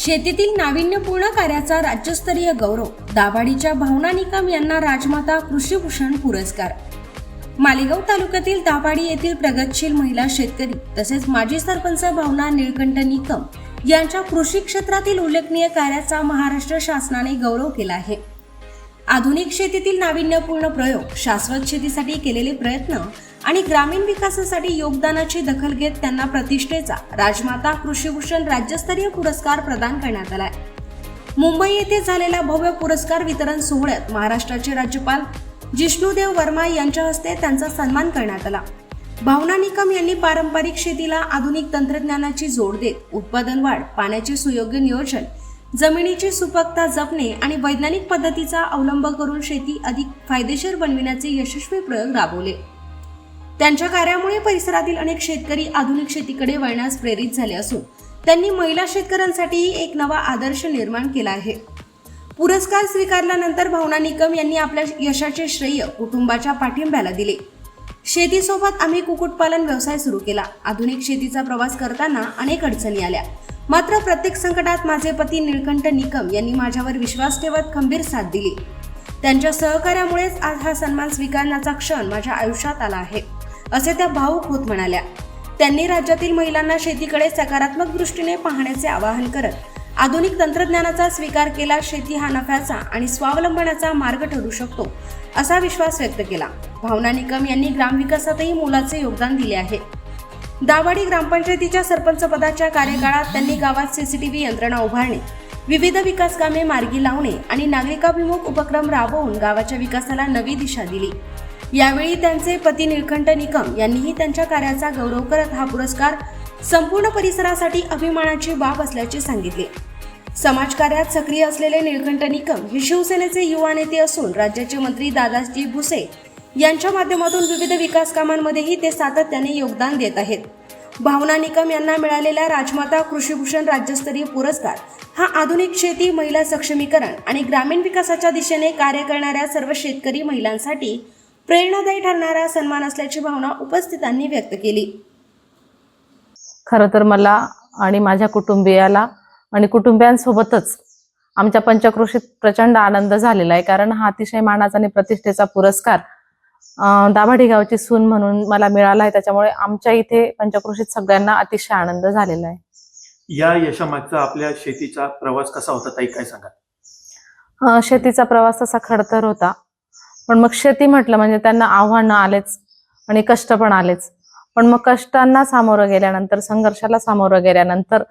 शेतीतील नाविन्यपूर्ण कार्याचा राज्यस्तरीय गौरव, दाभाडीच्या भावना निकम यांना राजमाता कृषीभूषण पुरस्कार। मालेगाव तालुक्यातील दाभाडी येथील प्रगतशील महिला शेतकरी तसेच माजी सरपंच भावना निळकंठ निकम यांच्या कृषी क्षेत्रातील उल्लेखनीय कार्याचा महाराष्ट्र शासनाने गौरव केला आहे। आधुनिक शेतीतील नाविन्यपूर्ण प्रयोग, शाश्वत शेतीसाठी केलेले प्रयत्न आणि ग्रामीण विकासासाठी योगदानाची दखल घेत त्यांना प्रतिष्ठेचा राजमाता कृषीभूषण राज्यस्तरीय पुरस्कार प्रदान करण्यात आला। मुंबई येथे झालेल्या भव्य पुरस्कार वितरण सोहळ्यात महाराष्ट्राचे राज्यपाल जिष्णुदेव वर्मा यांच्या हस्ते त्यांचा सन्मान करण्यात आला। भावना निकम यांनी पारंपरिक शेतीला आधुनिक तंत्रज्ञानाची जोड देत उत्पादन वाढ, पाण्याचे सुयोग्य नियोजन, जमिनीची सुपीकता जपणे आणि वैज्ञानिक पद्धतीचा अवलंब करून शेती अधिक फायदेशीर बनविण्याचे यशस्वी प्रयोग राबवले। त्यांच्या कार्यामुळे परिसरातील अनेक शेतकरी आधुनिक शेतीकडे वळण्यास प्रेरित झाले असून त्यांनी महिला शेतकऱ्यांसाठी एक नवा आदर्श निर्माण केला आहे। पुरस्कार स्वीकारल्यानंतर भावना निकम यांनी आपल्या यशाचे श्रेय कुटुंबाच्या पाठिंब्याला दिले। शेतीसोबत आम्ही कुक्कुटपालन व्यवसाय सुरू केला। आधुनिक शेतीचा प्रवास करताना अनेक अडचणी आल्या, मात्र प्रत्येक संकटात माझे पती निळकंठ निकम यांनी माझ्यावर विश्वास ठेवत खंबीर साथ दिली। त्यांच्या सहकार्यामुळेच आज हा सन्मान स्वीकारण्याचा क्षण माझ्या आयुष्यात आला आहे, असे त्या भावुक होत म्हणाल्या। त्यांनी राज्यातील महिलांना शेतीकडे सकारात्मक दृष्टीने पाहण्याचे आवाहन करत आधुनिक तंत्रज्ञानाचा स्वीकार केला। शेती हा नफ्याचा आणि स्वावलंबनाचा मार्ग ठरू शकतो, असा विश्वास व्यक्त केला। भावना निकम यांनी ग्रामविकासातही मोलाचे योगदान दिले आहे। दाभाडी ग्रामपंचायतीच्या सरपंच पदाच्या कार्यकाळात त्यांनी गावात सीसीटीव्ही यंत्रणा उभारणे, विविध विकास कामे मार्गी लावणे आणि नागरिकाभिमुख उपक्रम राबवून गावाच्या विकासाला नवी दिशा दिली। यावेळी त्यांचे पती निळकंठ निकम यांनीही त्यांच्या कार्याचा गौरव करत हा पुरस्कार संपूर्ण परिसरासाठी अभिमानाची बाब असल्याचे सांगितले। समाजकार्यात सक्रिय असलेले निळकंठ निकम हे शिवसेनेचे युवा नेते असून राज्याचे मंत्री दादाजी भुसे यांच्या माध्यमातून विविध विकास कामांमध्येही ते सातत्याने योगदान देत आहेत। भावना निकम यांना मिळालेला राजमाता कृषीभूषण राज्यस्तरीय पुरस्कार हा आधुनिक शेती, महिला सक्षमीकरण आणि ग्रामीण विकासाच्या दिशेने कार्य करणाऱ्या सर्व शेतकरी महिलांसाठी प्रेरणादायी ठरणारा सन्मान असल्याची भावना उपस्थितांनी व्यक्त केली। खरं तर मला आणि माझ्या कुटुंबियाला आणि कुटुंबियांसोबतच आमच्या पंचक्रोशीत प्रचंड आनंद झालेला आहे, कारण हा अतिशय मानाचा आणि प्रतिष्ठेचा पुरस्कार दाभाडी गावची सून म्हणून मला मिळाला आहे। त्याच्यामुळे आमच्या इथे पंचक्रोशीत सगळ्यांना अतिशय आनंद झालेला आहे। या यशामागचा आपल्या शेतीचा प्रवास कसा होता ताई, काय सांगा? शेतीचा प्रवास तसा खडतर होता, पण मग शेती म्हटलं म्हणजे त्यांना आव्हानं आलेच आणि कष्ट पण आलेच। पण मग कष्टांना सामोरं गेल्यानंतर, संघर्षाला सामोरं गेल्यानंतर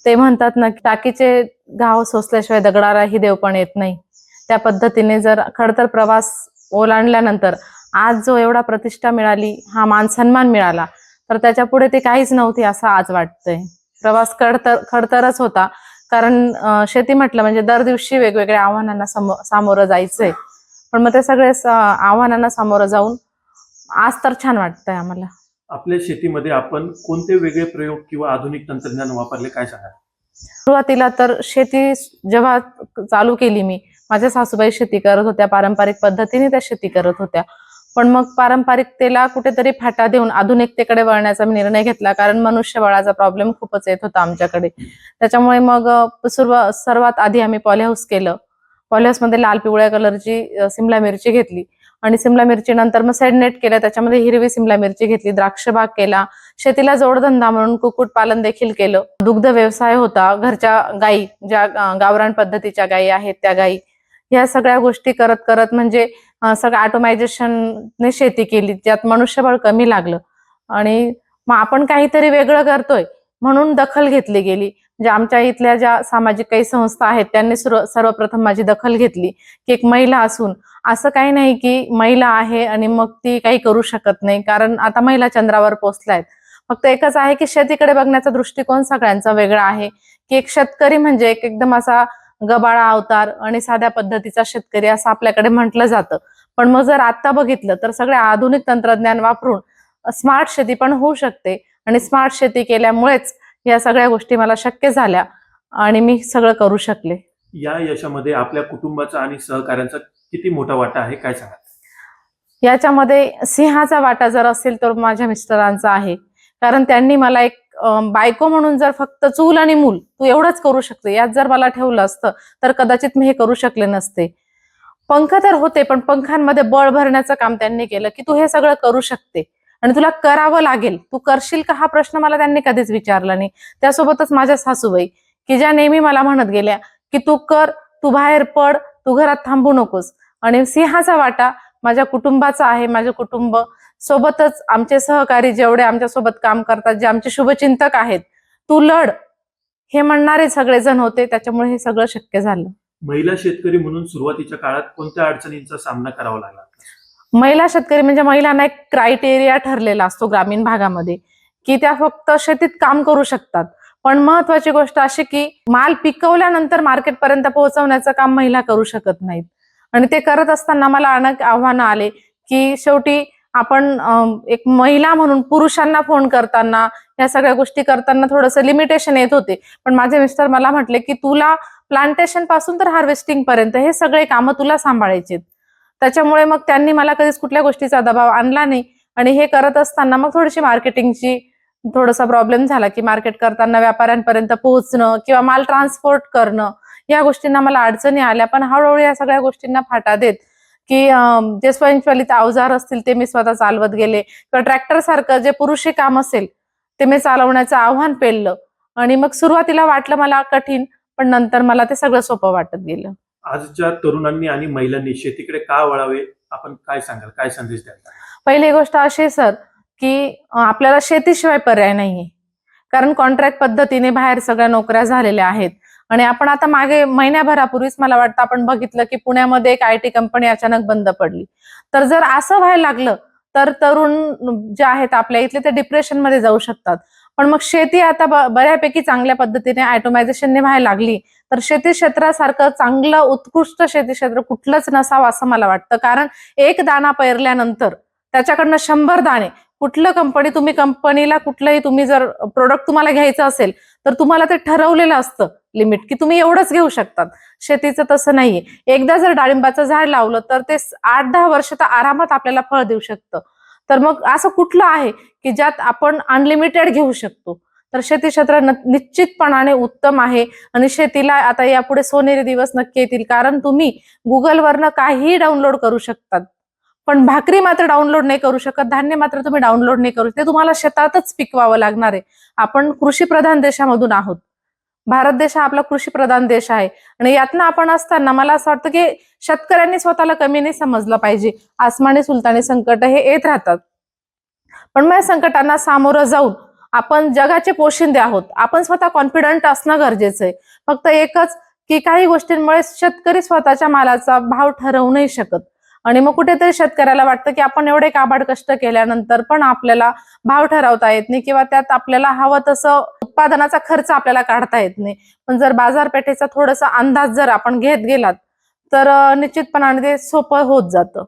ते म्हणतात ना की टाकीचे घाव सोसल्याशिवाय दगडालाही देव पण येत नाही, त्या पद्धतीने जर खडतर प्रवास ओलांडल्यानंतर आज जो एवढा प्रतिष्ठा मिळाली, हा मान सन्मान मिळाला, तर त्याच्या पुढे ते काहीच नव्हते असं आज वाटतंय। प्रवास खडतरच होता, कारण शेती म्हटलं म्हणजे दर दिवशी वेगवेगळ्या आव्हानांना सामोरं जायचंय। पण मग ते सगळे आव्हानांना सामोरं जाऊन आज तर छान वाटतंय आम्हाला। आपल्या शेतीमध्ये आपण कोणते वेगळे प्रयोग किंवा आधुनिक तंत्रज्ञान वापरले, काय सांगा? सुरुवातीला तर शेती जेव्हा चालू केली मी, माझ्या सासूबाई शेती करत होत्या, पारंपरिक पद्धतीने त्या शेती करत होत्या। पण मग पारंपरिकतेला कुठेतरी फाटा देऊन आधुनिकतेकडे वळण्याचा मी निर्णय घेतला, कारण मनुष्यबळाचा प्रॉब्लेम खूपच येत होता आमच्याकडे। त्याच्यामुळे मग सर्वात आधी आम्ही पॉलीहाऊस केलं। पॉलीहाऊसमध्ये लाल पिवळ्या कलरची सिमला मिरची घेतली आणि सिमला मिरची नंतर मग सेडनेट केलं, त्याच्यामध्ये हिरवी सिमला मिरची घेतली, द्राक्ष बाग केला, शेतीला जोडधंदा म्हणून कुक्कुटपालन देखील केलं। दुग्ध व्यवसाय होता, घरच्या गायी ज्या गावरान पद्धतीच्या गायी आहेत त्या गायी, ह्या सगळ्या गोष्टी करत करत म्हणजे सगळं ऑटोमायझेशनने शेती केली, ज्यात मनुष्यबळ कमी लागलं। आणि मग आपण काहीतरी वेगळं करतोय म्हणून दखल घेतली गेली। म्हणजे आमच्या इथल्या ज्या सामाजिक काही संस्था आहेत त्यांनी सर्वप्रथम माझी दखल घेतली की एक महिला असून असं काही नाही की महिला आहे आणि मग ती काही करू शकत नाही, कारण आता महिला चंद्रावर पोहोचल्यात। फक्त एकच आहे की शेतीकडे बघण्याचा दृष्टिकोन सगळ्यांचा वेगळा आहे, की एक शेतकरी म्हणजे एकदम असा गबाळा अवतार आणि साध्या पद्धतीचा शेतकरी असं आपल्याकडे म्हटलं जातं। पण मग जर आता बघितलं तर सगळे आधुनिक तंत्रज्ञान वापरून स्मार्ट शेती पण होऊ शकते, आणि स्मार्ट शेती केल्यामुळेच या सगळ्या गोष्टी मला शक्य झाल्या आणि मी सगळं करू शकले। या यशामध्ये आपल्या कुटुंबाचा आणि सहकार्यांचा किती मोठा वाटा आहे, काय सांगा? याच्यामध्ये सिंहाचा वाटा जर असेल तर माझ्या मिस्टरांचा आहे, कारण त्यांनी मला एक बायको म्हणून जर फक्त चूल आणि मूल तू एवढंच करू शकते, यात जर मला ठेवलं असतं तर कदाचित मी हे करू शकले नसते. पंख तर होते, पण पंखांमध्ये बळ भरण्याचं काम त्यांनी केलं की तू हे सगळं करू शकते आणि तुला करावं लागेल, तू करशील का हा प्रश्न मला त्यांनी कधीच विचारला नाही. त्यासोबतच माझ्या सासूबाई की ज्या नेहमी मला म्हणत गेल्या की तू कर, तू बाहेर पड, तू घरात थांबू नकोस. आणि सिंहाचा वाटा माझ्या कुटुंबाचा आहे. माझे कुटुंब सोबतच आमचे सहकारी जेवढे आमच्यासोबत काम करतात, जे आमचे शुभचिंतक आहेत, तू लढ हे म्हणणारे सगळेजण होते. त्याच्यामुळे हे सगळं शक्य झालं. महिला शेतकरी म्हणून सुरुवातीच्या काळात कोणत्या अडचणींचा सामना करावा लागला? महिला शेतकरी म्हणजे महिलांना एक क्रायटेरिया ठरलेला असतो ग्रामीण भागामध्ये की त्या फक्त शेतीत काम करू शकतात. पण महत्वाची गोष्ट अशी की माल पिकवल्यानंतर मार्केटपर्यंत पोहोचवण्याचं काम महिला करू शकत नाहीत. आणि ते करत असताना मला अनेक आव्हानं आले की शेवटी आपण एक महिला म्हणून पुरुषांना फोन करताना या सगळ्या गोष्टी करताना थोडंसं लिमिटेशन येत होते. पण माझे मिस्टर मला म्हटले की तुला प्लांटेशन पासून तर हार्वेस्टिंग पर्यंत हे सगळे कामं तुला सांभाळायचे. त्याच्यामुळे मग त्यांनी मला कधीच कुठल्या गोष्टीचा दबाव आणला नाही. आणि हे करत असताना मग थोडीशी मार्केटिंगची थोडासा प्रॉब्लेम झाला की मार्केट करताना व्यापाऱ्यांपर्यंत पोहोचणं किंवा माल ट्रान्सपोर्ट करणं या गोष्टींना मला अडचणी आल्या. पण हळूहळू या सगळ्या गोष्टींना फाटा देत की जे स्वयंचलित अवजार असतील ते मी स्वतः चालवत गेले किंवा ट्रॅक्टर सारखं जे पुरुषी काम असेल ते मी चालवण्याचं आव्हान पेललं. आणि मग सुरुवातीला वाटलं मला कठीण, पण नंतर मला ते सगळं सोपं वाटत गेलं. आजच्या तरुणांनी आणि महिलांनी शेतीकडे का वळावे, आपण काय सांगाल, काय संदेश द्याल? पहिली गोष्ट अशी सर की आपल्याला शेतीशिवाय पर्याय नाहीये. कारण कॉन्ट्रॅक्ट पद्धतीने बाहेर सगळ्या नोकऱ्या झालेल्या आहेत. आणि आपण आता मागे महिन्याभरापूर्वीच मला वाटतं आपण बघितलं की पुण्यामध्ये एक IT कंपनी अचानक बंद पडली. तर जर असं व्हायला लागलं तर तरुण जे आहेत आपल्या इथले ते डिप्रेशनमध्ये जाऊ शकतात. पण मग शेती आता बऱ्यापैकी चांगल्या पद्धतीने ऑटोमायझेशनने व्हायला लागली तर शेती क्षेत्रासारखं चांगलं उत्कृष्ट शेती क्षेत्र कुठलंच नसावं असं मला वाटतं. कारण एक दाणा पेरल्यानंतर त्याच्याकडनं 100 दाणे कुठलं कंपनीला कुठलंही तुम्ही जर प्रोडक्ट तुम्हाला घ्यायचं असेल तर तुम्हाला ते ठरवलेलं असतं लिमिट की तुम्ही एवढंच घेऊ शकतात. शेतीचं तसं नाहीये. एकदा जर डाळिंबाचं झाड लावलं तर ते 8-10 वर्ष तर आरामात आपल्याला फळ देऊ शकतं. तर मग असं कुठलं आहे की ज्यात आपण अनलिमिटेड घेऊ शकतो? तर शेती क्षेत्र निश्चितपणाने उत्तम आहे. आणि शेतीला आता यापुढे सोनेरी दिवस नक्की येतील. कारण तुम्ही गुगलवरनं काहीही डाउनलोड करू शकतात, पण भाकरी मात्र डाउनलोड नाही करू शकत, धान्य मात्र तुम्ही डाउनलोड नाही करू शकत. ते तुम्हाला शेतातच पिकवावं लागणार आहे. आपण कृषीप्रधान देशामधून आहोत. भारत देश हा आपला कृषीप्रधान देश आहे. आणि यातनं आपण असताना मला असं वाटतं की शेतकऱ्यांनी स्वतःला कमी नाही समजलं पाहिजे. आसमानी सुलतानी संकट हे येत राहतात, पण मग या संकटांना सामोरं जाऊन आपण जगाचे पोशिंदे आहोत. आपण स्वतः कॉन्फिडंट असणं गरजेचं आहे. फक्त एकच की काही गोष्टींमुळे शेतकरी स्वतःच्या मालाचा भाव ठरवू नाही शकत. आणि मग कुठेतरी शेतकऱ्याला वाटतं की आपण एवढे काबाड कष्ट केल्यानंतर पण आपल्याला भाव ठरवता येत नाही किंवा त्यात आपल्याला हवं तसं उत्पादनाचा खर्च आपल्याला काढता येत नाही. पण जर बाजारपेठेचा थोडासा अंदाज जर आपण घेत गेलात तर निश्चितपणाने ते सोपं होत जातं.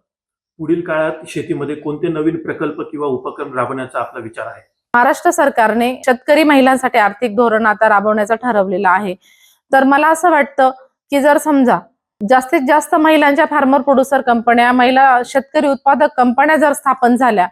पुढील काळात शेतीमध्ये कोणते नवीन प्रकल्प किंवा उपक्रम राबवण्याचा आपला विचार आहे? महाराष्ट्र सरकारने शेतकरी महिलांसाठी आर्थिक धोरण आता राबवण्याचं ठरवलेलं आहे. तर मला असं वाटतं की जर समजा जास्तीत जास्त महिलांच्या फार्मर प्रोड्युसर कंपन्या, महिला शेतकरी उत्पादक कंपन्या जर स्थापन झाल्या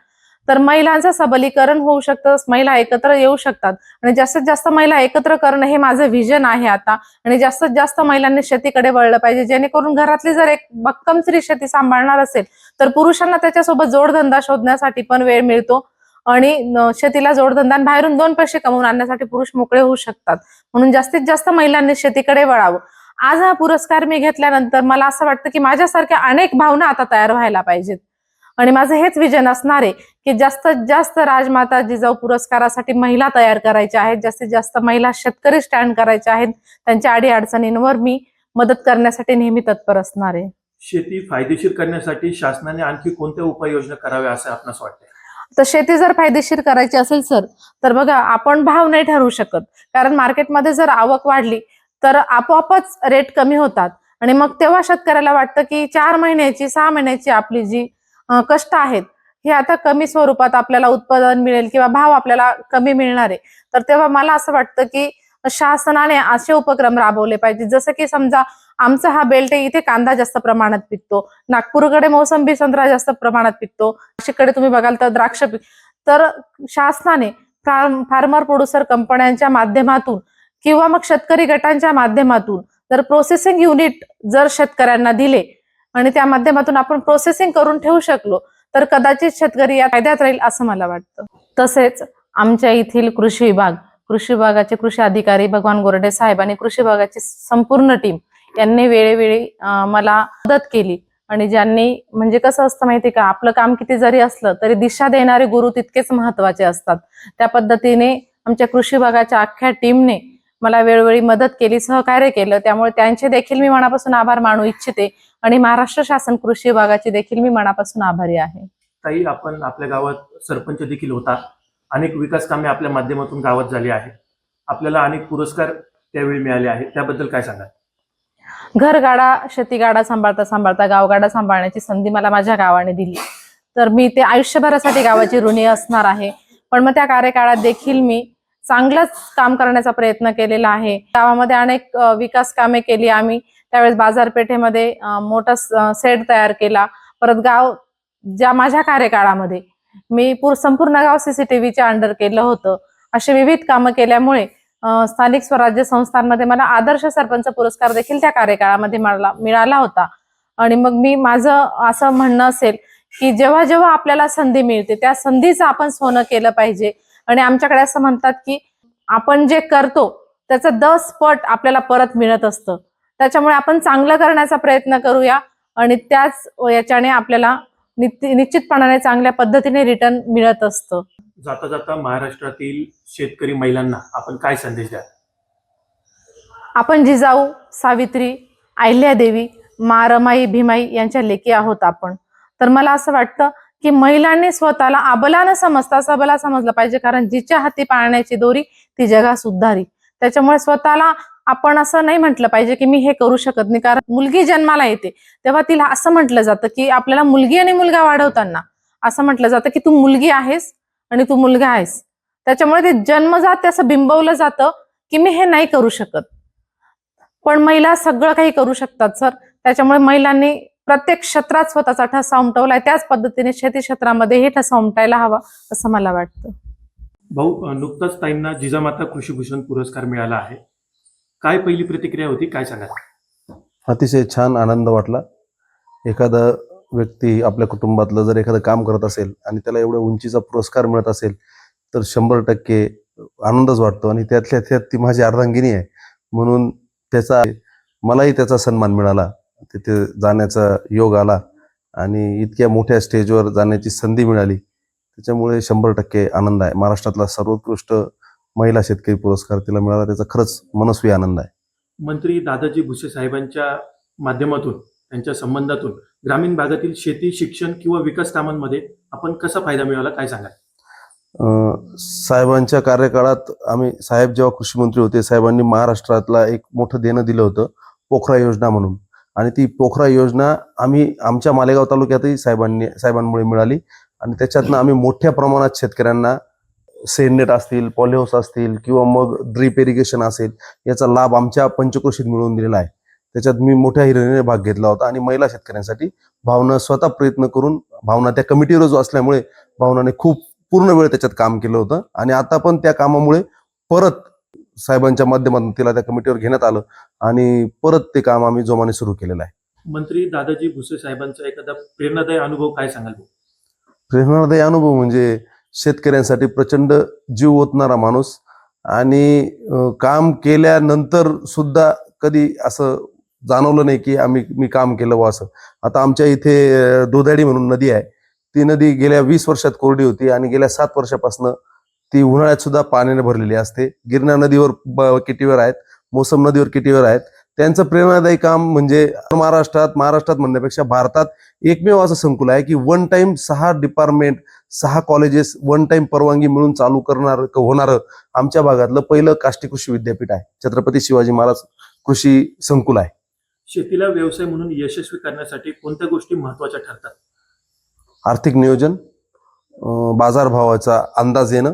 तर महिलांचं सबलीकरण होऊ शकतं, महिला एकत्र येऊ शकतात. आणि जास्तीत जास्त महिला एकत्र करणं हे माझं व्हिजन आहे आता. आणि जास्तीत जास्त महिलांनी शेतीकडे वळलं पाहिजे, जेणेकरून घरातली जर एक भक्कम स्त्री शेती सांभाळणार असेल तर पुरुषांना त्याच्यासोबत जोडधंदा शोधण्यासाठी पण वेळ मिळतो. आणि शेतीला जोडधंदा बाहेरून 2 पैसे कमवून आणण्यासाठी पुरुष मोकळे होऊ शकतात. म्हणून जास्तीत जास्त महिलांनी शेतीकडे वळावं. आज हा पुरस्कार मी घेतल्यानंतर मला असं वाटतं की माझ्यासारख्या अनेक भावना आता तयार व्हायला पाहिजेत. आणि माझं हेच विजन असणार आहे की जास्तीत जास्त राजमाता जिजाऊ पुरस्कारासाठी महिला तयार करायच्या आहेत. जास्तीत जास्त महिला शेतकरी स्टँड करायच्या आहेत. त्यांच्या अडीअडचणींवर मी मदत करण्यासाठी नेहमी तत्पर असणार आहे. शेती फायदेशीर करण्यासाठी शासनाने आणखी कोणत्या उपाययोजना कराव्या असं आपणास वाटतं? तर शेती जर फायदेशीर करायची असेल सर तर बघा, आपण भाव नाही ठरवू शकत. कारण मार्केटमध्ये जर आवक वाढली तर आपोआपच रेट कमी होतात. आणि मग तेव्हा शेतकऱ्याला वाटतं की 4 महिन्याची 6 महिन्याची आपली जी कष्ट आहेत हे आता कमी स्वरूपात आपल्याला उत्पादन मिळेल किंवा भाव आपल्याला कमी मिळणार आहे. तर तेव्हा मला असं वाटतं की शासनाने असे उपक्रम राबवले पाहिजे. जसं की समजा आमचा हा बेल्ट आहे, इथे कांदा जास्त प्रमाणात पिकतो, नागपूरकडे मोसंबी संत्रा जास्त प्रमाणात पिकतो, नाशिककडे तुम्ही बघाल तर द्राक्ष तर शासनाने फार्मर प्रोड्युसर कंपन्यांच्या माध्यमातून किंवा मग शेतकरी गटांच्या माध्यमातून जर प्रोसेसिंग युनिट जर शेतकऱ्यांना दिले आणि त्या माध्यमातून आपण प्रोसेसिंग करून ठेवू शकलो तर कदाचित शेतकरी या फायद्यात राहील असं मला वाटतं. तसेच आमच्या येथील कृषी विभागाचे कृषी अधिकारी भगवान गोरडे साहेब आणि कृषी विभागाची संपूर्ण टीम यांनी वेळोवेळी मला मदत केली आणि ज्यांनी म्हणजे कसं असतं माहिती का, आपलं काम किती जरी असलं तरी दिशा देणारे गुरु तितकेच महत्वाचे असतात. त्या पद्धतीने आमच्या कृषी विभागाच्या अख्ख्या टीमने मला वेळोवेळी मदत केली, सहकार्य केलं. त्यामुळे त्यांचे देखील मी मनापासून आभार मानू इच्छिते आणि महाराष्ट्र शासन कृषी विभागाचे देखील मी मनापासून आभारी आहे. ताई, आपण आपल्या गावात सरपंच देखील होता. अनेक विकास कामे आपल्या माध्यमातून गावात झाली आहेत. आपल्याला अनेक पुरस्कार त्यावेळी मिळाले आहेत, त्याबद्दल काय सांगाल? घरगाडा शेतीगाडा सांभाळता सांभाळता गावगाडा सांभाळण्याची संधी मला माझ्या गावाने दिली, तर मी ते आयुष्यभरासाठी गावाची ऋणी असणार आहे. पण मग त्या कार्यकाळात देखील मी चांगलंच काम करण्याचा प्रयत्न केलेला आहे. गावामध्ये अनेक विकास कामे केली आम्ही. त्यावेळेस बाजारपेठेमध्ये मोठा शेड तयार केला. परत गाव ज्या माझ्या कार्यकाळामध्ये मी संपूर्ण गाव सीसीटीव्हीच्या अंडर केलं होतं. अशी विविध कामं केल्यामुळे स्थानिक स्वराज्य संस्थांमध्ये मला आदर्श सरपंच पुरस्कार देखील त्या कार्यकाळामध्ये मला मिळाला होता. आणि मग मी माझं असं म्हणणं असेल की जेव्हा जेव्हा आपल्याला संधी मिळते त्या संधीचं आपण सोनं केलं पाहिजे. आणि आमच्याकडे असं म्हणतात की आपण जे करतो त्याचं 10 पट आपल्याला परत मिळत असतं. त्याच्यामुळे आपण चांगलं करण्याचा प्रयत्न करूया आणि त्याच याच्याने आपल्याला निश्चितपणाने चांगल्या पद्धतीने रिटर्न मिळत असतं. जाता जाता महाराष्ट्रातील शेतकरी महिलांना आपण काय संदेश द्याल? आपण जिजाऊ, सावित्री, अहिल्यादेवी, मा रमाई, भीमाई यांच्या लेकी आहोत आपण. तर मला असं वाटतं की महिलांनी स्वतःला अबला न समजता सबला समजलं पाहिजे, कारण जिच्या हाती पाळण्याची दोरी ती जगास उद्धारी. त्याच्यामुळे स्वतःला आपण असं नाही म्हटलं पाहिजे की मी हे करू शकत नाही. कारण मुलगी जन्माला येते तेव्हा तिला असं म्हटलं जातं की आपल्याला मुलगी आणि मुलगा वाढवताना असं म्हटलं जातं की तू मुलगी आहेस आणि तू मुलगा आहेस. त्याच्यामुळे ते जन्मजात असं बिंबवलं जातं की मी हे नाही करू शकत. पण महिला सगळं काही करू शकतात सर. त्याच्यामुळे महिलांनी प्रत्येक क्षेत्रात स्वतःचा ठसा उमटवलाय. त्याच पद्धतीने शेती क्षेत्रामध्ये हे ठसा उमटायला हवा असं मला वाटतं. भाऊ, नुकताच ताईंना जिजामाता कृषीभूषण पुरस्कार मिळाला आहे. काय पहिली प्रतिक्रिया होती, काय सांगाल? अतिशय छान आनंद वाटला. एखादा व्यक्ती आपल्या कुटुंबातलं जर एखादं काम करत असेल आणि त्याला एवढ्या उंचीचा पुरस्कार मिळत असेल तर 100% आनंदच वाटतो. आणि त्यातल्या त्यात ती माझी अर्धांगिनी आहे म्हणून मलाही त्याचा सन्मान मिळाला. तिथे जाण्याचा योग आला आणि इतक्या मोठ्या स्टेजवर जाण्याची संधी मिळाली. त्याच्यामुळे 100% आनंद आहे. महाराष्ट्रातला सर्वोत्कृष्ट महिला शेतकरी पुरस्कार तिला मिळाला, त्याचा खरंच मनस्वी आनंद आहे. मंत्री दादाजी भुसे साहेबांच्या माध्यमातून, त्यांच्या संबंधातून ग्रामीण भागातील शेती, शिक्षण किंवा विकास कामांमध्ये आपण कसा फायदा मिळाला, काय सांगाल? साहेबांच्या कार्यकाळात साहेब जेव्हा कृषी मंत्री होते, साहेबांनी महाराष्ट्रातला एक मोठं देणं दिलं होतं, पोखरा योजना म्हणून. आणि ती पोखरा योजना आमच्या मालेगाव तालुक्यातही साहेबांमुळे मिळाली. आणि त्याच्यातनं आम्ही मोठ्या प्रमाणात शेतकऱ्यांना सेंडनेट असतील, पॉलिहाऊस असतील किंवा मग ड्रीप इरिगेशन असेल, याचा लाभ आमच्या पंचक्रोशीत मिळवून दिलेला आहे. त्याच्यात मी मोठ्या हिरिरीने भाग घेतला होता. आणि महिला शेतकऱ्यांसाठी भावना स्वतः प्रयत्न करून, भावना त्या कमिटीवर जो असल्यामुळे भावनाने खूप पूर्ण वेळ त्याच्यात काम केलं होतं. आणि आता पण त्या कामामुळे परत साहेबांच्या माध्यमातून तिला त्या कमिटीवर घेण्यात आलं आणि परत ते काम आम्ही जोमाने सुरू केलेलं आहे. मंत्री दादाजी भुसे साहेबांचा एखादा प्रेरणादायी अनुभव काय सांगाल? प्रेरणादायी अनुभव म्हणजे शेतकऱ्यांसाठी प्रचंड जीव ओतणारा माणूस. आणि काम केल्यानंतर सुद्धा कधी असं जाणवलं नाही की मी काम केलं व असं. आता आमच्या इथे दोधाडी म्हणून नदी आहे. ती नदी गेल्या 20 वर्षात कोरडी होती आणि गेल्या 7 वर्षापासून ती उन्हाळ्यात सुद्धा पाण्याने भरलेली असते. गिरणा नदीवर किटीवर आहेत, मोसम नदीवर किटीवर आहेत. त्यांचं प्रेरणादायी काम म्हणजे महाराष्ट्रात म्हणण्यापेक्षा भारतात एकमेव असं संकुल आहे की 1 टाइम 6 डिपार्टमेंट, 6 कॉलेजेस 1 टाइम परवानगी मिळून चालू होणारं आमच्या भागातलं पहिलं काष्टी कृषी विद्यापीठ आहे. छत्रपती शिवाजी महाराज कृषी संकुल आहे. शेतीला व्यवसाय म्हणून यशस्वी करण्यासाठी कोणत्या गोष्टी महत्वाच्या ठरतात? आर्थिक नियोजन, बाजारभावाचा अंदाज येणं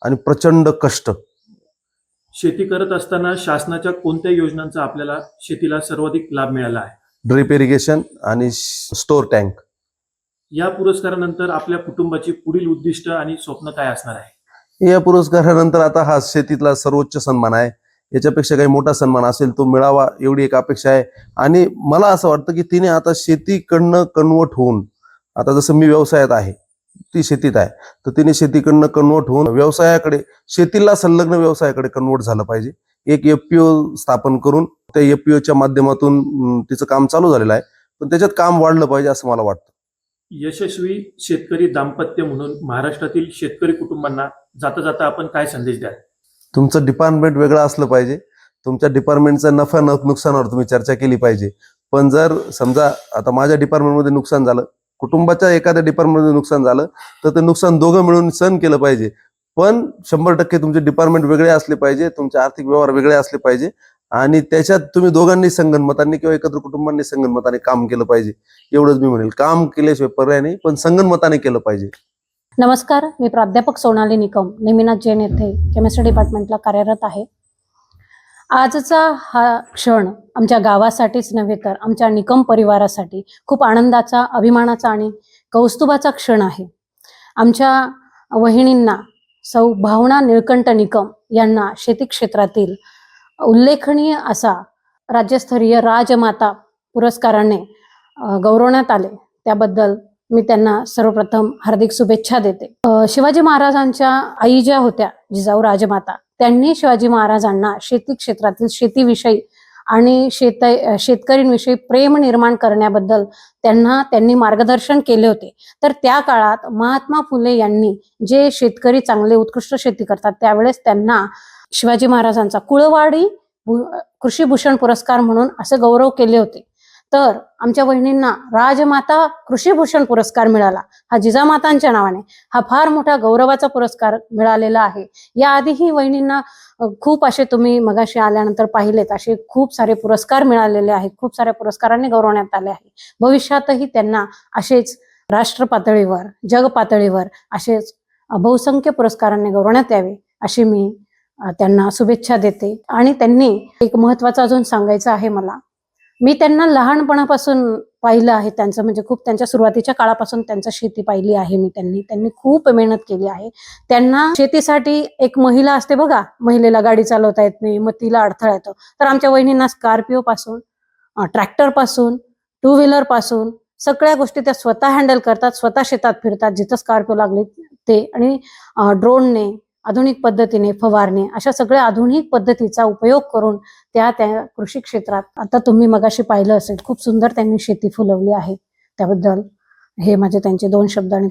आणि प्रचंड कष्ट. शेती करत असताना शासनाच्या कोणत्या योजनांचा आपल्याला शेतीला सर्वाधिक लाभ मिळाला आहे? ड्रीप इरिगेशन आणि स्टोर टँक. या पुरस्कारानंतर आपल्या कुटुंबाची पुढील उद्दिष्ट आणि स्वप्न काय असणार आहे? या पुरस्कारानंतर आता हा शेतीतला सर्वोच्च सन्मान आहे. याच्यापेक्षा काही मोठा सन्मान असेल तो मिळावा एवढी एक अपेक्षा आहे. आणि मला असं वाटतं की तिने आता शेतीकडनं कन्वर्ट होऊन, आता जसं मी व्यवसायात आहे, ती शेतीत आहे, तर तिने शेतीकडनं कन्वर्ट होऊन व्यवसायाकडे, शेतीला संलग्न व्यवसायाकडे कन्वर्ट झालं पाहिजे. एक FPO स्थापन करून त्या FPOच्या माध्यमातून तिचं काम चालू झालेलं आहे, पण त्याच्यात काम वाढलं पाहिजे असं मला वाटतं. यशस्वी शेतकरी दाम्पत्य म्हणून महाराष्ट्रातील शेतकरी कुटुंबांना जाता जाता आपण काय संदेश द्याल? तुमचं डिपार्टमेंट वेगळं असलं पाहिजे. तुमच्या डिपार्टमेंटचा नफा नुकसानावर तुम्ही चर्चा केली पाहिजे. पण जर समजा आता माझ्या डिपार्टमेंटमध्ये नुकसान झालं, कुटुंबाच्या एखाद्या डिपार्टमेंटमध्ये नुकसान झालं, तर ते नुकसान दोघं मिळून सहन केलं पाहिजे. पण 100% तुमचे डिपार्टमेंट वेगळे असले पाहिजे, तुमचे आर्थिक व्यवहार वेगळे असले पाहिजे आणि त्याच्यात तुम्ही दोघांनी संगनमताने किंवा एकत्र कुटुंबांनी संगनमताने काम केलं पाहिजे. एवढंच मी म्हणेल. काम केल्याशिवाय पर्याय नाही, पण संगनमताने केलं पाहिजे. नमस्कार, मी प्राध्यापक सोनाली निकम, नेमिनाथ जैन येथे केमिस्ट्री डिपार्टमेंटला कार्यरत आहे. आजचा हा क्षण आमच्या गावासाठीच नव्हे तर आमच्या निकम परिवारासाठी खूप आनंदाचा, अभिमानाचा आणि कौस्तुभाचा क्षण आहे. आमच्या वहिनींना सौ भावना निळकंठ निकम यांना शेती क्षेत्रातील उल्लेखनीय असा राज्यस्तरीय राजमाता पुरस्काराने गौरवण्यात आले. त्याबद्दल मी त्यांना सर्वप्रथम हार्दिक शुभेच्छा देते. शिवाजी महाराजांच्या आई ज्या होत्या जिजाऊ राजमाता, त्यांनी शिवाजी महाराजांना शेती क्षेत्रातील शेतीविषयी आणि शेतकऱ्यांविषयी प्रेम निर्माण करण्याबद्दल त्यांनी मार्गदर्शन केले होते. तर त्या काळात महात्मा फुले यांनी जे शेतकरी चांगले उत्कृष्ट शेती करतात त्यावेळेस त्यांना शिवाजी महाराजांचा कुळवाडी कृषीभूषण पुरस्कार म्हणून असे गौरव केले होते. तर आमच्या वहिनींना राजमाता कृषीभूषण पुरस्कार मिळाला. हा जिजामातांच्या नावाने हा फार मोठा गौरवाचा पुरस्कार मिळालेला आहे. याआधीही वहिनींना खूप असे, तुम्ही मगाशी आल्यानंतर पाहिलेत, असे खूप सारे पुरस्कार मिळालेले आहेत. खूप साऱ्या पुरस्कारांनी गौरवण्यात आले आहे. भविष्यातही त्यांना असेच राष्ट्र पातळीवर, जग पातळीवर असेच बहुसंख्य पुरस्कारांनी गौरवण्यात यावे अशी मी त्यांना शुभेच्छा देते. आणि त्यांनी एक महत्वाचं अजून सांगायचं आहे मला. मी त्यांना लहानपणापासून पाहिलं आहे. त्यांचं म्हणजे खूप त्यांच्या सुरुवातीच्या काळापासून त्यांची शेती पाहिली आहे मी. त्यांनी खूप मेहनत केली आहे. त्यांना शेतीसाठी एक महिला असते बघा, महिलेला गाडी चालवता येत नाही, मग तिला अडथळा येतो. तर आमच्या वहिनींना स्कॉर्पिओ पासून, ट्रॅक्टर पासून, 2 व्हीलर पासून सगळ्या गोष्टी त्या स्वतः हँडल करतात, स्वतः शेतात फिरतात जिथं स्कॉर्पिओ लागले ते, आणि ड्रोनने, आधुनिक पद्धतीने फवारणे, अशा सगळ्या आधुनिक पद्धतीचा उपयोग करून त्या कृषी क्षेत्रात, आता तुम्ही मगाशी पाहिलं असेल, खूप सुंदर त्यांनी शेती फुलवली आहे. त्याबद्दल हे माझे त्यांचे 2 शब्द आणि